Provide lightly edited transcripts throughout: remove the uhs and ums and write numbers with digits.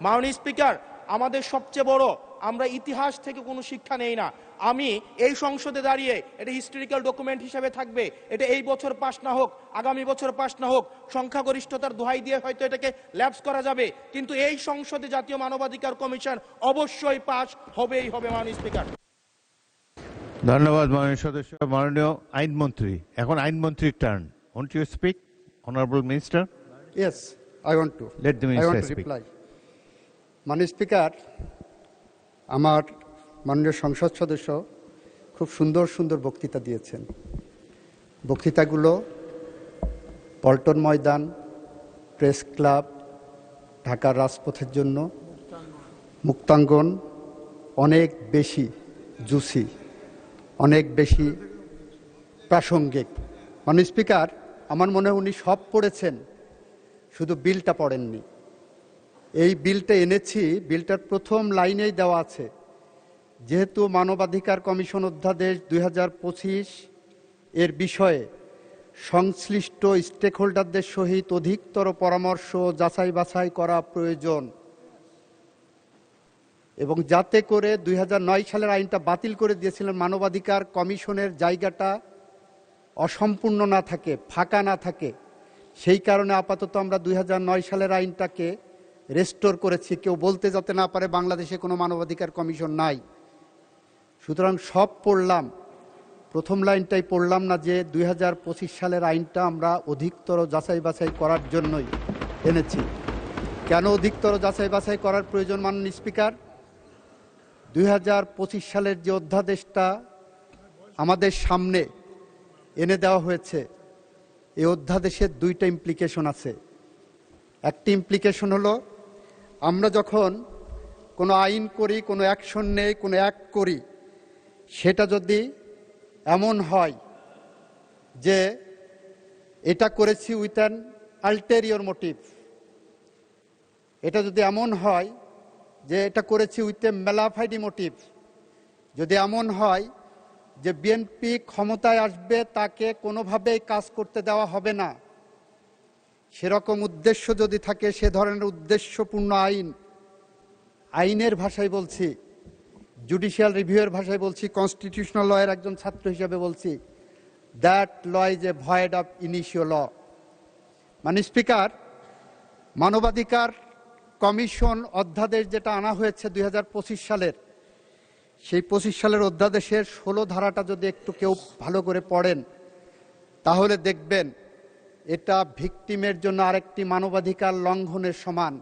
মাননীয় স্পিকার, আমাদের সবচেয়ে বড়, আমরা ইতিহাস থেকে কোনো শিক্ষা নেই না। আমি এই সংসদে দাঁড়িয়ে, এটা হিস্টোরিক্যাল ডকুমেন্ট হিসেবে থাকবে, এটা এই বছর পাস না হোক, আগামী বছর পাস না হোক, সংখ্যাগরিষ্ঠতার দোহাই দিয়ে হয়তো এটাকে ল্যাপস করা যাবে, কিন্তু এই সংসদে জাতীয় মানবাধিকার কমিশন অবশ্যই পাস হবেই হবে। মাননীয় স্পিকার, ধন্যবাদ মাননীয় সদস্য। মাননীয় আইনমন্ত্রী, এখন আইনমন্ত্রীর turn. Want you speak, honourable minister? Yes, I want to. Let the minister I want to speak. reply. মাননীয় স্পিকার, আমার মাননীয় সংসদ সদস্য খুব সুন্দর সুন্দর বক্তৃতা দিয়েছেন। বক্তৃতাগুলো পল্টন ময়দান, প্রেস ক্লাব, ঢাকার রাজপথের জন্য, মুক্তাঙ্গন অনেক বেশি জুসি, অনেক বেশি প্রাসঙ্গিক। মাননীয় স্পিকার, আমার মনে হয় উনি সব পড়েছেন, শুধু বিলটা পড়েননি। এই বিলটা এনেছি, বিলটার প্রথম লাইনেই দেওয়া আছে, যেহেতু মানবাধিকার কমিশন অধ্যাদেশ 2025 এর বিষয়ে সংশ্লিষ্ট স্টেকহোল্ডারদের সহিত অধিকতর পরামর্শ যাচাই বাছাই করা প্রয়োজন, এবং যাতে করে 2009 সালের আইনটা বাতিল করে দিয়েছিলেন, মানবাধিকার কমিশনের জায়গাটা অসম্পূর্ণ না থাকে, ফাঁকা না থাকে, সেই কারণে আপাতত আমরা 2009 সালের আইনটাকে রেস্টোর করেছি, কেউ বলতে যাতে না পারে বাংলাদেশে কোনো মানবাধিকার কমিশন নাই। সুতরাং সব পড়লাম, প্রথম লাইনটাই পড়লাম না, যে 2025 সালের আইনটা আমরা অধিকতর যাচাই বাছাই করার জন্যই এনেছি। কেন অধিকতর যাচাই বাছাই করার প্রয়োজন মাননীয় স্পিকার? 2025 সালের যে অধ্যাদেশটা আমাদের সামনে এনে দেওয়া হয়েছে, এই অধ্যাদেশের দুইটা ইমপ্লিকেশন আছে। একটি ইমপ্লিকেশন হলো, আমরা যখন কোনো আইন করি, কোনো অ্যাকশন নেই, কোনো অ্যাক্ট করি, সেটা যদি এমন হয় যে এটা করেছি উইথ অ্যান আলটেরিয়র মোটিভ, এটা যদি এমন হয় যে এটা করেছি উইথ এ ম্যালাফাইডি মোটিভ, যদি এমন হয় যে বিএনপি ক্ষমতায় আসবে, তাকে কোনোভাবেই কাজ করতে দেওয়া হবে না, সেরকম উদ্দেশ্য যদি থাকে, সে ধরনের উদ্দেশ্যপূর্ণ আইন, আইনের ভাষায় বলছি, জুডিশিয়াল রিভিউয়ের ভাষায় বলছি, কনস্টিটিউশনাল লয়ের একজন ছাত্র হিসাবে বলছি, that law is a void of initial law. মানে স্পিকার, মানবাধিকার কমিশন অধ্যাদেশ যেটা আনা হয়েছে 2025 সালের, সেই 25 সালের অধ্যাদেশের 16 ধারাটা যদি একটু কেউ ভালো করে পড়েন, তাহলে দেখবেন এটা ভিকটিমের জন্য আরেকটি মানবাধিকার লঙ্ঘনের সমান।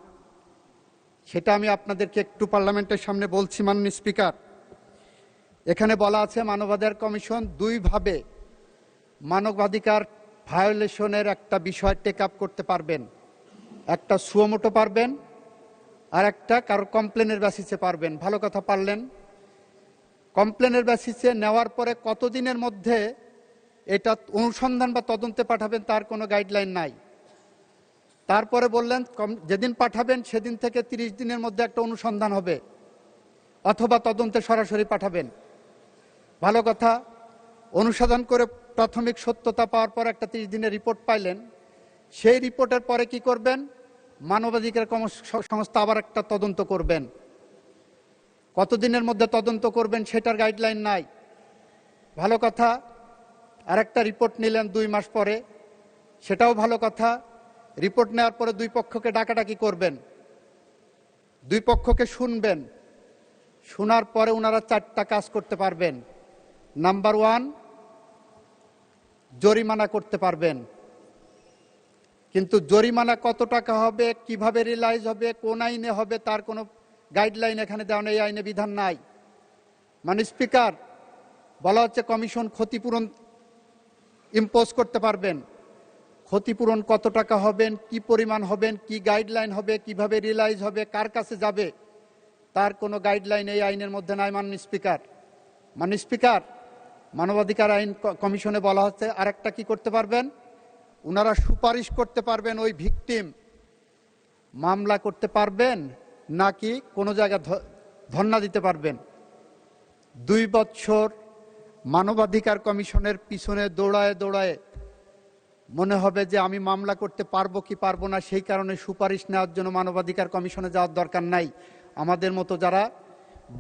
সেটা আমি আপনাদেরকে একটু পার্লামেন্টের সামনে বলছি। মাননীয় স্পিকার, এখানে বলা আছে মানবাধিকার কমিশন দুইভাবে মানবাধিকার ভায়োলেশনের একটা বিষয় টেক আপ করতে পারবেন। একটা সুমোটো পারবেন, আর একটা কারো কমপ্লেনের বেসিসে পারবেন। ভালো কথা পারলেন। কমপ্লেনের বেসিসে নেওয়ার পরে কতদিনের মধ্যে এটা অনুসন্ধান বা তদন্তে পাঠাবেন তার কোনো গাইডলাইন নাই। তারপরে বললেন যেদিন পাঠাবেন সেদিন থেকে 30 দিনের মধ্যে একটা অনুসন্ধান হবে, অথবা তদন্তে সরাসরি পাঠাবেন। ভালো কথা, অনুসন্ধান করে প্রাথমিক সত্যতা পাওয়ার পর একটা 30 দিনের রিপোর্ট পাইলেন, সেই রিপোর্টের পরে কি করবেন? মানবাধিকার সংস্থা আবার একটা তদন্ত করবেন। কতদিনের মধ্যে তদন্ত করবেন সেটার গাইডলাইন নাই। ভালো কথা, আর একটা রিপোর্ট নিলেন 2 মাস পরে, সেটাও ভালো কথা। রিপোর্ট নেওয়ার পরে দুই পক্ষকে ডাকাডাকি করবেন, দুই পক্ষকে শুনবেন, শোনার পরে ওনারা 4টা কাজ করতে পারবেন। নাম্বার 1, জরিমানা করতে পারবেন। কিন্তু জরিমানা কত টাকা হবে, কিভাবে রিলাইজ হবে, কোন আইনে হবে, তার কোনো গাইডলাইন এখানে দেওয়া নেই, আইনে বিধান নাই। মানে স্পিকার, বলা হচ্ছে কমিশন ক্ষতিপূরণ ইম্পোজ করতে পারবেন। ক্ষতিপূরণ কত টাকা হবেন, কি পরিমাণ হবেন, কি গাইডলাইন হবে, কিভাবে রিলাইজ হবে, কার কাছে যাবে, তার কোনো গাইডলাইন এই আইনের মধ্যে নাই। মাননীয় স্পিকার, মাননীয় স্পিকার, মানবাধিকার আইন কমিশনে বলা হচ্ছে আরেকটা কি করতে পারবেন, ওনারা সুপারিশ করতে পারবেন ওই ভিকটিম মামলা করতে পারবেন নাকি কোনো জায়গায় ধর্ণা দিতে পারবেন। 2 বছর মানবাধিকার কমিশনের পিছনে দৌড়ায় দৌড়ায় মনে হবে যে আমি মামলা করতে পারবো কি পারবো না, সেই কারণে সুপারিশ নেওয়ার জন্য মানবাধিকার কমিশনে যাওয়ার দরকার নাই। আমাদের মতো যারা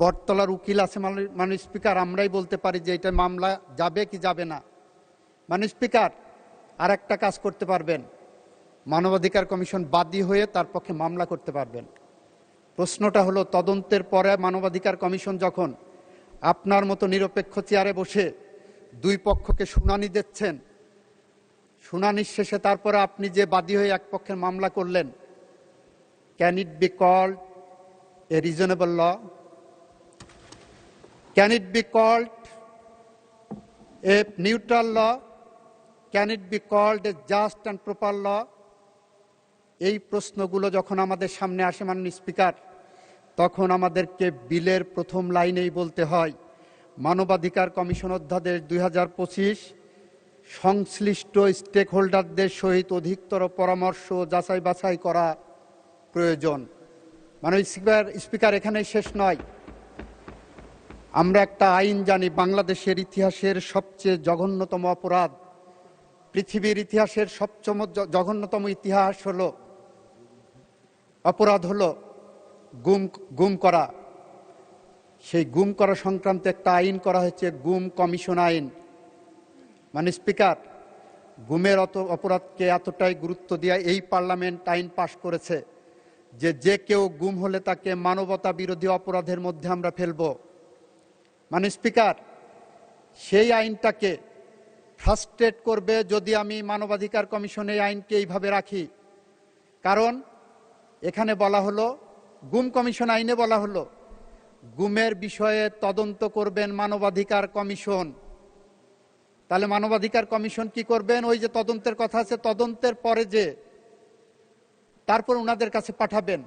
বটতলার উকিল আছে মাননীয় স্পিকার, আমরাই বলতে পারি যে এটা মামলা যাবে কি যাবে না। মাননীয় স্পিকার, আর একটা কাজ করতে পারবেন, মানবাধিকার কমিশন বাদী হয়ে তার পক্ষে মামলা করতে পারবেন। প্রশ্নটা হলো, তদন্তের পরে মানবাধিকার কমিশন যখন আপনার মতো নিরপেক্ষ চেয়ারে বসে দুই পক্ষকে শুনানি দিচ্ছেন, শুনানির শেষে তারপরে আপনি যে বাদী হয়ে এক পক্ষের মামলা করলেন, can it be called a reasonable law? Can it be called a neutral law? Can it be called a just and proper law? এই প্রশ্নগুলো যখন আমাদের সামনে আসে মাননীয় স্পিকার, তখন আমাদেরকে বিলের প্রথম লাইনেই বলতে হয়, মানবাধিকার কমিশন অধ্যাদেশ 2025 সংশ্লিষ্ট স্টেক হোল্ডারদের সহিত অধিকতর পরামর্শ যাচাই বাছাই করা প্রয়োজন। মাননীয় স্পিকার, এখানেই শেষ নয়। আমরা একটা আইন জানি, বাংলাদেশের ইতিহাসের সবচেয়ে জঘন্যতম অপরাধ, পৃথিবীর ইতিহাসের সবচেয়ে জঘন্যতম অপরাধ হলো গুম করা। সেই গুম করা সংক্রান্ত একটা আইন করা হয়েছে, গুম কমিশন আইন। মাননীয় স্পিকার, গুমের অপরাধকে এতটাই গুরুত্ব দিয়ে এই পার্লামেন্ট আইন পাশ করেছে যে কেউ গুম হলে তাকে মানবতা বিরোধী অপরাধের মধ্যে আমরা ফেলব। মাননীয় স্পিকার, সেই আইনটাকে ফ্রাস্ট্রেট করবে যদি আমি মানবাধিকার কমিশনে এই আইনকে এইভাবে রাখি। কারণ এখানে বলা হলো, গুম কমিশন আইনে বলা হলো, গুমের বিষয়ে তদন্ত করবেন মানবাধিকার কমিশন। তাহলে মানবাধিকার কমিশন কি করবেন? ওই যে তদন্তের কথা আছে, তদন্তের পরে যে তারপর ওনাদের কাছে পাঠাবেন।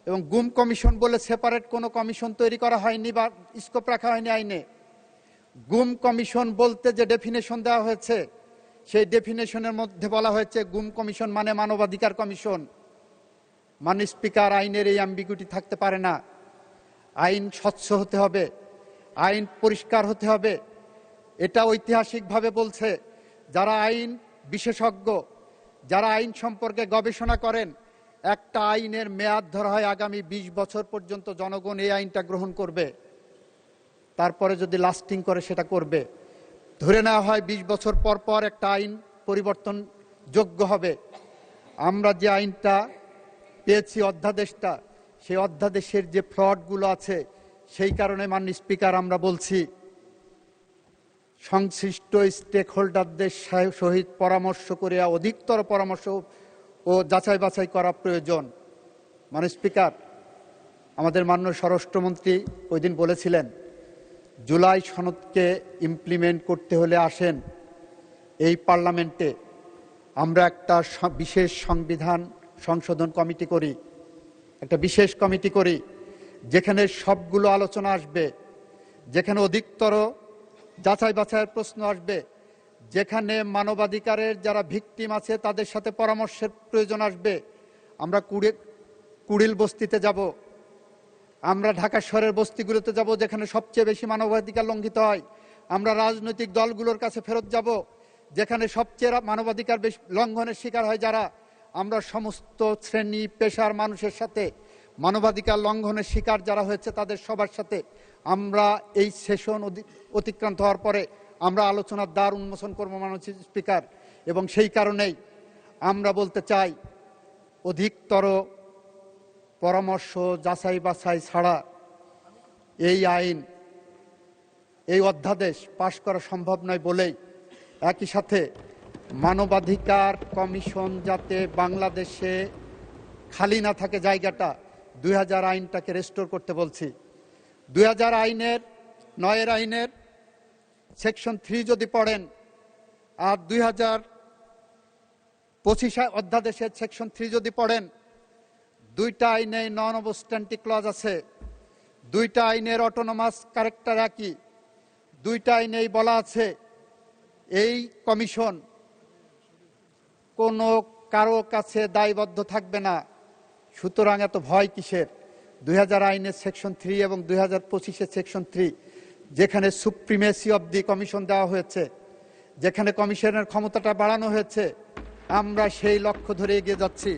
এবং গুম কমিশন বলে সেপারেট কোনো কমিশন তৈরি করা হয়নি বা স্কোপ রাখা হয়নি আইনে। গুম কমিশন বলতে যে ডেফিনেশন দেওয়া হয়েছে, সেই ডেফিনেশনের মধ্যে বলা হয়েছে গুম কমিশন মানে মানবাধিকার কমিশন। মাননীয় স্পিকার, আইনের এই অ্যাম্বিগুইটি থাকতে পারে না। আইন স্বচ্ছ হতে হবে, আইন পরিষ্কার হতে হবে। এটা ঐতিহাসিকভাবে বলছে, যারা আইন বিশেষজ্ঞ, যারা আইন সম্পর্কে গবেষণা করেন, একটা আইনের মেয়াদ ধরা হয় আগামী 20 বছর পর্যন্ত জনগণ এই আইনটা গ্রহণ করবে। তারপরে যদি লাস্টিং করে সেটা করবে। ধরে নেওয়া হয় 20 বছর পর পর একটা আইন পরিবর্তন যোগ্য হবে। আমরা যে আইনটা পেয়েছি, অধ্যাদেশটা, সেই অধ্যাদেশের যে ফ্লডগুলো আছে, সেই কারণে মাননীয় স্পিকার আমরা বলছি, সংশ্লিষ্ট স্টেক হোল্ডারদের সহিত পরামর্শ করে অধিকতর পরামর্শ ও যাচাই বাছাই করা প্রয়োজন। মাননীয় স্পিকার, আমাদের মাননীয় স্বরাষ্ট্রমন্ত্রী ওই দিন বলেছিলেন, জুলাই সনদকে ইমপ্লিমেন্ট করতে হলে আসেন এই পার্লামেন্টে আমরা একটা বিশেষ সংবিধান সংশোধন কমিটি করি, একটা বিশেষ কমিটি করি, যেখানে সবগুলো আলোচনা আসবে, যেখানে অধিকতর যাচাই বাছাইয়ের প্রশ্ন আসবে, যেখানে মানবাধিকারের যারা ভিকটিম আছে তাদের সাথে পরামর্শের প্রয়োজন আসবে। আমরা কুড়িল বস্তিতে যাব, আমরা ঢাকা শহরের বস্তিগুলোতে যাব যেখানে সবচেয়ে বেশি মানবাধিকার লঙ্ঘিত হয়। আমরা রাজনৈতিক দলগুলোর কাছে ফেরত যাব যেখানে সবচেয়ে মানবাধিকার লঙ্ঘনের শিকার হয় যারা। আমরা সমস্ত শ্রেণী পেশার মানুষের সাথে, মানবাধিকার লঙ্ঘনের শিকার যারা হয়েছে তাদের সবার সাথে আমরা এই সেশন অতিক্রান্ত হওয়ার পরে আমরা আলোচনার দ্বার উন্মোচন করব মাননীয় স্পিকার। এবং সেই কারণেই আমরা বলতে চাই, অধিকতর পরামর্শ যাচাই বাছাই ছাড়া এই আইন, এই অধ্যাদেশ পাশ করা সম্ভব নয় বলেই একই সাথে মানবাধিকার কমিশন যাতে বাংলাদেশে খালি না থাকে জায়গাটা, 2000 আইনটাকে রেস্টোর করতে বলছি। 2000 আইনের 9 আইনের সেকশন 3 যদি পড়েন, আর 2025 অধ্যাদেশের সেকশন 3 যদি পড়েন, দুইটা আইনে নন অবস্ট্যান্টিক ক্লজ আছে, দুইটা আইনের অটোনমাস ক্যারেক্টার একই, দুইটা আইনেই বলা আছে এই কমিশন কোনো কারো কাছে দায়বদ্ধ থাকবে না। সুতরাং এত ভয় কিসের? 2000 আইনের সেকশন 3 এবং 2025 সেকশন 3, যেখানে সুপ্রিমেসি অব দি কমিশন দেওয়া হয়েছে, যেখানে কমিশনের ক্ষমতাটা বাড়ানো হয়েছে, আমরা সেই লক্ষ্য ধরে এগিয়ে যাচ্ছি।